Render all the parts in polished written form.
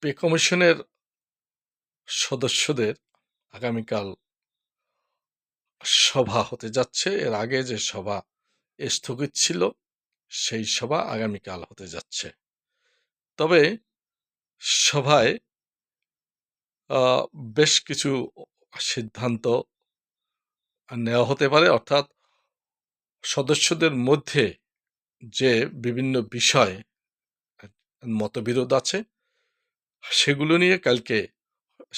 Pay কমিশনের সদস্যদের আগামীকাল সভা হতে যাচ্ছে। এর আগে যে সভা স্থগিত ছিল সেই সভা আগামীকাল হতে যাচ্ছে। তবে সভায় বেশ কিছু সিদ্ধান্ত নেওয়া হতে পারে, অর্থাৎ সদস্যদের মধ্যে যে বিভিন্ন বিষয় মতবিরোধ আছে সেগুলো নিয়ে কালকে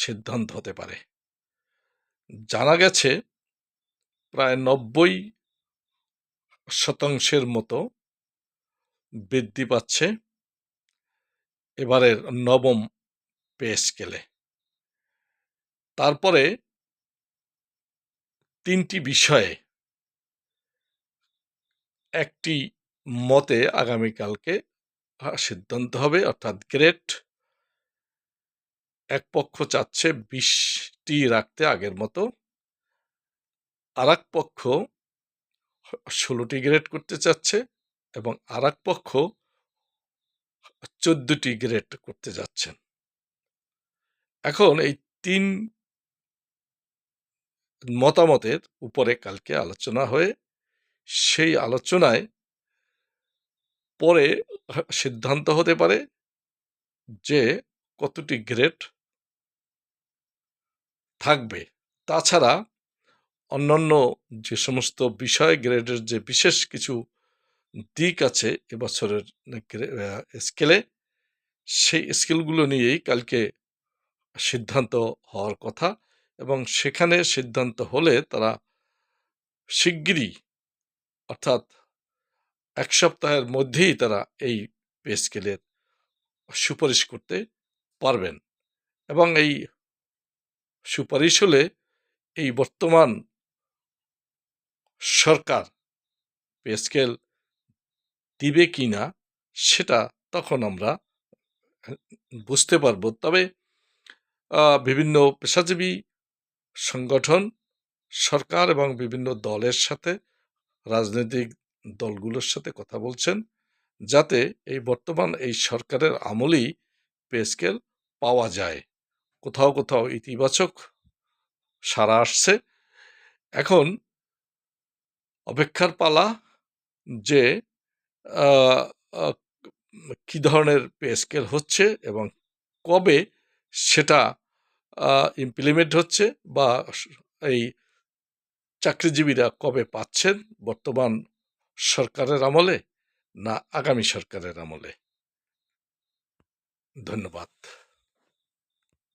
সিদ্ধান্ত হতে পারে। জানা গেছে প্রায় 90% মতো বৃদ্ধি পাচ্ছে এবারের নবম পে স্কেলে। তারপরে 3টি বিষয়ে একটি মতে আগামীকালকে সিদ্ধান্ত হবে, অর্থাৎ গ্রেড এক পক্ষ চাচ্ছে 20টি রাখতে আগের মতো, আর এক পক্ষ 16টি গ্রেড করতে চাচ্ছে এবং আর এক পক্ষ 14টি গ্রেড করতে যাচ্ছেন। এখন এই 3 মতামতের উপরে কালকে আলোচনা হয়ে সেই আলোচনায় পরে সিদ্ধান্ত হতে পারে যে কতটি গ্রেড থাকবে। তাছাড়া অন্যান্য যে সমস্ত বিষয় গ্রেডের যে বিশেষ কিছু দিক আছে এবছরের স্কেলে, সেই স্কেলগুলো নিয়েই কালকে সিদ্ধান্ত হওয়ার কথা এবং সেখানে সিদ্ধান্ত হলে তারা শিগগিরই, অর্থাৎ 1 সপ্তাহের মধ্যেই তারা এই পে স্কেলের সুপারিশ করতে পারবেন এবং এই সুপারিশ হলে এই বর্তমান সরকার পে স্কেল দিবে কি না সেটা তখন আমরা বুঝতে পারব। তবে বিভিন্ন পেশাজীবী সংগঠন, সরকার এবং বিভিন্ন দলের সাথে, রাজনৈতিক দলগুলোর সাথে কথা বলছেন যাতে এই বর্তমান এই সরকারের আমলেই পে স্কেল পাওয়া যায়। কোথাও কোথাও ইতিবাচক সাড়া আসছে। এখন অপেক্ষার পালা যে কি ধরনের পে স্কেল হচ্ছে এবং কবে সেটা ইমপ্লিমেন্ট হচ্ছে বা এই চাকরিজীবীরা কবে পাচ্ছেন, বর্তমান সরকারের আমলে না আগামী সরকারের আমলে। ধন্যবাদ।